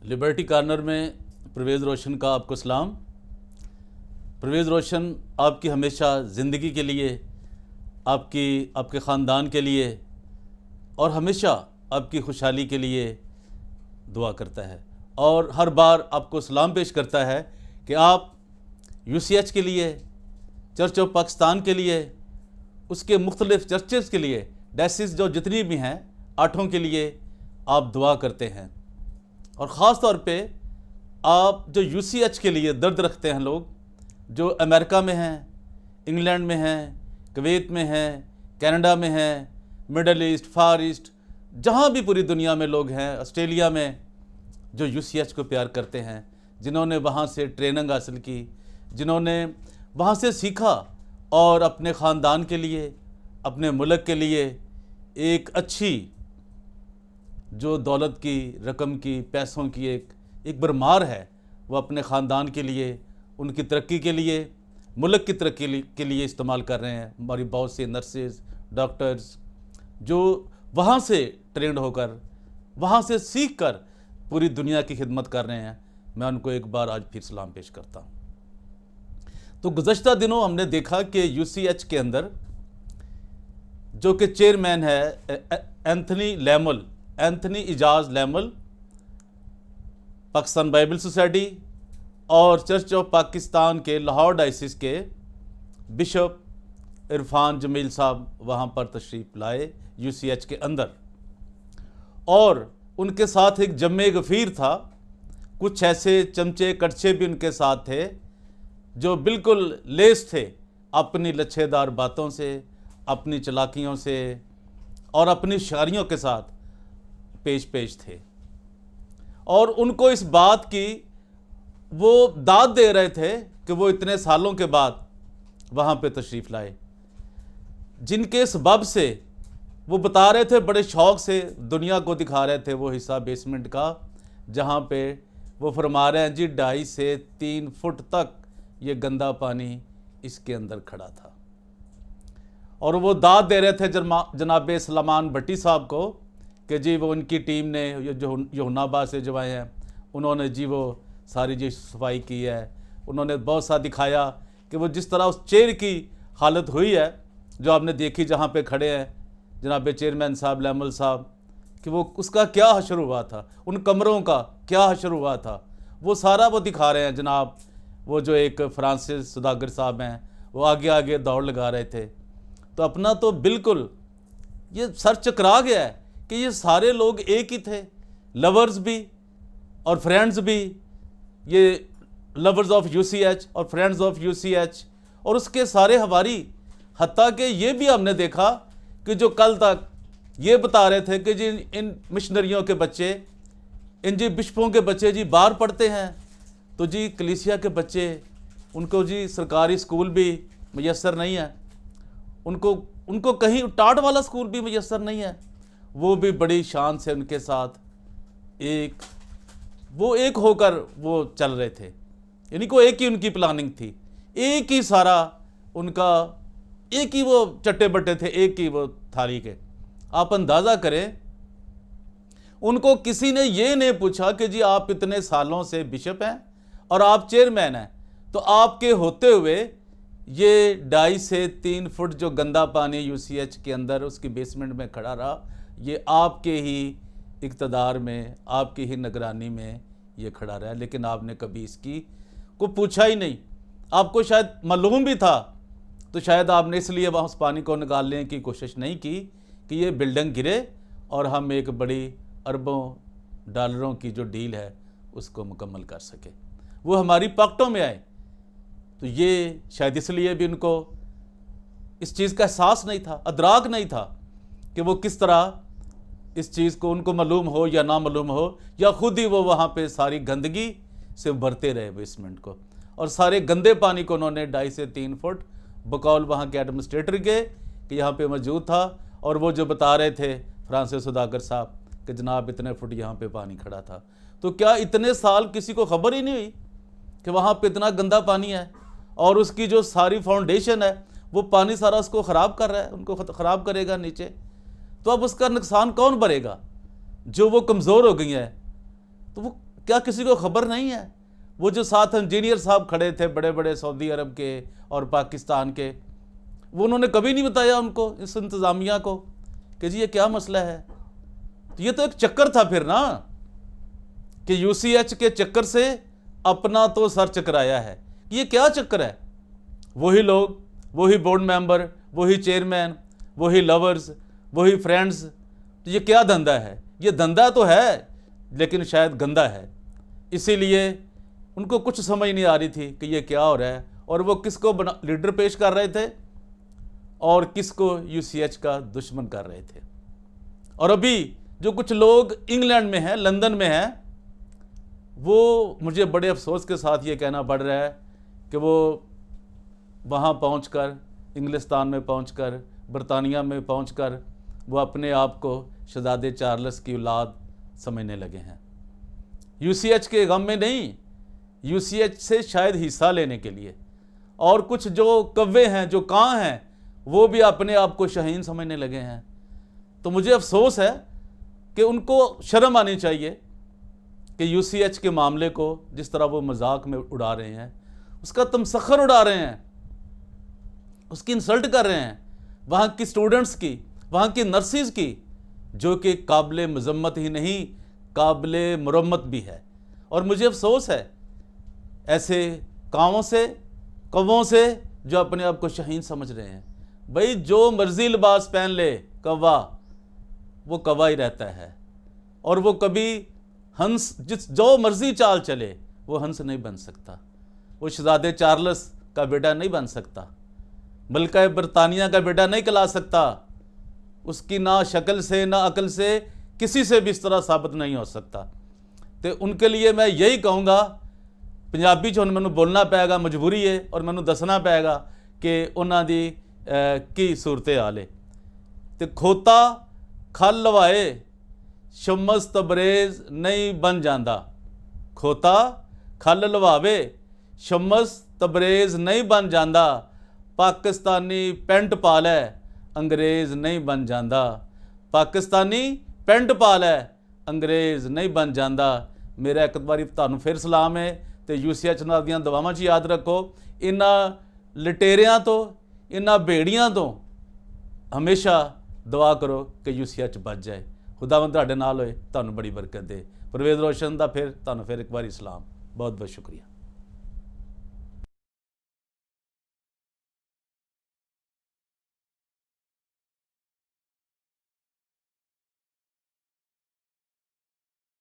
Liberty corner میں پرویز روشن کا آپ کو سلام۔ پرویز روشن آپ کی ہمیشہ زندگی کے لیے، آپ کے خاندان کے لیے اور ہمیشہ آپ کی خوشحالی کے لیے دعا کرتا ہے، اور ہر بار آپ کو سلام پیش کرتا ہے کہ آپ UCH کے لیے، چرچ آف پاکستان کے لیے، اس کے مختلف چرچز کے لیے، ڈائسس جو جتنی بھی ہیں 8 کے لیے آپ دعا کرتے ہیں، اور خاص طور پہ آپ جو UCH کے لیے درد رکھتے ہیں، لوگ جو امریکہ میں ہیں، انگلینڈ میں ہیں، کویت میں ہیں، کینیڈا میں ہیں، مڈل ایسٹ، فار ایسٹ، جہاں بھی پوری دنیا میں لوگ ہیں، آسٹریلیا میں، جو UCH کو پیار کرتے ہیں، جنہوں نے وہاں سے ٹریننگ حاصل کی، جنہوں نے وہاں سے سیکھا اور اپنے خاندان کے لیے، اپنے ملک کے لیے ایک اچھی جو دولت کی، رقم کی، پیسوں کی ایک بھرمار ہے، وہ اپنے خاندان کے لیے، ان کی ترقی کے لیے، ملک کی ترقی کے لیے استعمال کر رہے ہیں۔ ہماری بہت سی نرسز، ڈاکٹرز جو وہاں سے ٹرینڈ ہو کر، وہاں سے سیکھ کر پوری دنیا کی خدمت کر رہے ہیں، میں ان کو ایک بار آج پھر سلام پیش کرتا ہوں۔ تو گزشتہ دنوں ہم نے دیکھا کہ UCH کے اندر جو کہ چیئرمین ہے اینتھنی اعجاز لیمل، پاکستان بائبل سوسائٹی اور چرچ آف پاکستان کے لاہور ڈائسس کے بشپ عرفان جمیل صاحب وہاں پر تشریف لائے UCH کے اندر، اور ان کے ساتھ ایک جمع غفیر تھا، کچھ ایسے چمچے کڑچے بھی ان کے ساتھ تھے جو بالکل لیس تھے اپنی لچھے دار باتوں سے، اپنی چلاکیوں سے اور اپنی شاعریوں کے ساتھ پیش تھے، اور ان کو اس بات کی وہ داد دے رہے تھے کہ وہ اتنے سالوں کے بعد وہاں پہ تشریف لائے، جن کے سبب سے وہ بتا رہے تھے، بڑے شوق سے دنیا کو دکھا رہے تھے وہ حصہ بیسمنٹ کا، جہاں پہ وہ فرما رہے ہیں جی 2.5 سے 3 فٹ تک یہ گندا پانی اس کے اندر کھڑا تھا، اور وہ داد دے رہے تھے جناب سلیمان بھٹی صاحب کو کہ جی وہ ان کی ٹیم نے جو یوحنا با سے جو آئے ہیں، انہوں نے جی وہ ساری جی صفائی کی ہے، انہوں نے بہت سا دکھایا کہ وہ جس طرح اس چیئر کی حالت ہوئی ہے جو آپ نے دیکھی، جہاں پہ کھڑے ہیں جناب چیئرمین صاحب لیمل صاحب، کہ وہ اس کا کیا حشر ہوا تھا، ان کمروں کا کیا حشر ہوا تھا، وہ سارا وہ دکھا رہے ہیں۔ جناب وہ جو ایک فرانسس سوداگر صاحب ہیں، وہ آگے دوڑ لگا رہے تھے، تو اپنا تو بالکل یہ سر چکرا گیا ہے کہ یہ سارے لوگ ایک ہی تھے، لورز بھی اور فرینڈز بھی، یہ لورز آف UCH اور فرینڈز آف UCH اور اس کے سارے ہواری، حتیٰ کہ یہ بھی ہم نے دیکھا کہ جو کل تک یہ بتا رہے تھے کہ جی ان مشنریوں کے بچے، ان جی بشپوں کے بچے جی باہر پڑھتے ہیں، تو جی کلیسیا کے بچے، ان کو جی سرکاری اسکول بھی میسر نہیں ہے، ان کو کہیں ٹاٹ والا اسکول بھی میسر نہیں ہے، وہ بھی بڑی شان سے ان کے ساتھ ایک ہو کر وہ چل رہے تھے، یعنی کو ایک ہی ان کی پلاننگ تھی، ایک ہی سارا ان کا، ایک ہی وہ چٹے بٹے تھے، ایک ہی وہ تھالی کے۔ آپ اندازہ کریں، ان کو کسی نے یہ نہیں پوچھا کہ جی آپ اتنے سالوں سے بشپ ہیں اور آپ چیئرمین ہیں، تو آپ کے ہوتے ہوئے یہ 2.5 سے 3 فٹ جو گندا پانی UCH کے اندر اس کی بیسمنٹ میں کھڑا رہا، یہ آپ کے ہی اقتدار میں، آپ کی ہی نگرانی میں یہ کھڑا رہا، لیکن آپ نے کبھی اس کی کو پوچھا ہی نہیں۔ آپ کو شاید معلوم بھی تھا تو شاید آپ نے اس لیے وہاں اس پانی کو نکالنے کی کوشش نہیں کی کہ یہ بلڈنگ گرے اور ہم ایک بڑی اربوں ڈالروں کی جو ڈیل ہے اس کو مکمل کر سکے، وہ ہماری پاکٹوں میں آئے۔ تو یہ شاید اس لیے بھی ان کو اس چیز کا احساس نہیں تھا، ادراک نہیں تھا کہ وہ کس طرح اس چیز کو، ان کو معلوم ہو یا نہ معلوم ہو، یا خود ہی وہ وہاں پہ ساری گندگی سے بھرتے رہے بیسمنٹ کو، اور سارے گندے پانی کو انہوں نے 2.5 سے 3 فٹ بقول وہاں کے ایڈمنسٹریٹر کے کہ یہاں پہ موجود تھا، اور وہ جو بتا رہے تھے فرانسس سوداگر صاحب کہ جناب اتنے فٹ یہاں پہ پانی کھڑا تھا، تو کیا اتنے سال کسی کو خبر ہی نہیں ہوئی کہ وہاں پہ اتنا گندا پانی ہے، اور اس کی جو ساری فاؤنڈیشن ہے وہ پانی سارا اس کو خراب کر رہا ہے، ان کو خراب کرے گا نیچے، تو اب اس کا نقصان کون بھرے گا؟ جو وہ کمزور ہو گئی ہیں، تو وہ کیا کسی کو خبر نہیں ہے؟ وہ جو ساتھ انجینئر صاحب کھڑے تھے بڑے بڑے سعودی عرب کے اور پاکستان کے، وہ انہوں نے کبھی نہیں بتایا ان کو، اس انتظامیہ کو، کہ جی یہ کیا مسئلہ ہے؟ تو یہ تو ایک چکر تھا پھر نا، کہ یو سی ایچ کے چکر سے اپنا تو سر چکرایا ہے۔ یہ کیا چکر ہے؟ وہی لوگ، وہی بورڈ ممبر، وہی چیئرمین، وہی لورز، وہی فرینڈز، یہ کیا دھندا ہے؟ یہ دھندا تو ہے لیکن شاید گندا ہے، اسی لیے ان کو کچھ سمجھ نہیں آ رہی تھی کہ یہ کیا ہو رہا ہے، اور وہ کس کو لیڈر پیش کر رہے تھے اور کس کو یو سی ایچ کا دشمن کر رہے تھے۔ اور ابھی جو کچھ لوگ انگلینڈ میں ہیں، لندن میں ہیں، وہ مجھے بڑے افسوس کے ساتھ یہ کہنا پڑ رہا ہے کہ وہ وہاں پہنچ کر، انگلستان میں پہنچ کر، برطانیہ میں پہنچ کر، وہ اپنے آپ کو شہزادے چارلس کی اولاد سمجھنے لگے ہیں۔ یو سی ایچ کے غم میں نہیں، یو سی ایچ سے شاید حصہ لینے کے لیے، اور کچھ جو کوے ہیں، جو کاں ہیں، وہ بھی اپنے آپ کو شاہین سمجھنے لگے ہیں۔ تو مجھے افسوس ہے کہ ان کو شرم آنی چاہیے کہ یو سی ایچ کے معاملے کو جس طرح وہ مذاق میں اڑا رہے ہیں، اس کا تمسخر اڑا رہے ہیں، اس کی انسلٹ کر رہے ہیں، وہاں کی سٹوڈنٹس کی، وہاں کی نرسز کی، جو کہ قابل مذمت ہی نہیں، قابل مرمت بھی ہے۔ اور مجھے افسوس ہے ایسے کاؤں سے، کووں سے جو اپنے آپ کو شاہین سمجھ رہے ہیں۔ بھئی جو مرضی لباس پہن لے کوا، وہ کوا ہی رہتا ہے، اور وہ کبھی ہنس، جو مرضی چال چلے، وہ ہنس نہیں بن سکتا، وہ شہزادے چارلس کا بیٹا نہیں بن سکتا، ملکہ برطانیہ کا بیٹا نہیں کہلا سکتا، اس کی نہ شکل سے نہ عقل سے کسی سے بھی اس طرح ثابت نہیں ہو سکتا۔ تو ان کے لیے میں یہی کہوں گا، پنجابی چ میں بولنا پائے گا، مجبوری ہے، اور میں دسنا پائے گا کہ انہوں دی کی صورت حال ہے۔ تو کھوتا کھل لوائے شمس تبریز نہیں بن جاندہ، کھوتا کھل لواوے شمس تبریز نہیں بن جاندہ، پاکستانی پینٹ پا لے انگریز نہیں بن جاندہ، پاکستانی پینٹ پا لے انگریز نہیں بن جاندہ۔ میرا ایک باری تانوں پھر سلام ہے، تو یو سی ایچ دیاں دعاواں یاد رکھو، انہاں لٹیریاں تو، انہاں بیڑیاں تو ہمیشہ دعا کرو کہ یو سی ایچ بچ جائے۔ خداوند تہاڈے نال ہوئے، تانوں بڑی برکت دے۔ پرویز روشن دا پھر تانوں پھر ایک باری سلام، بہت بہت شکریہ۔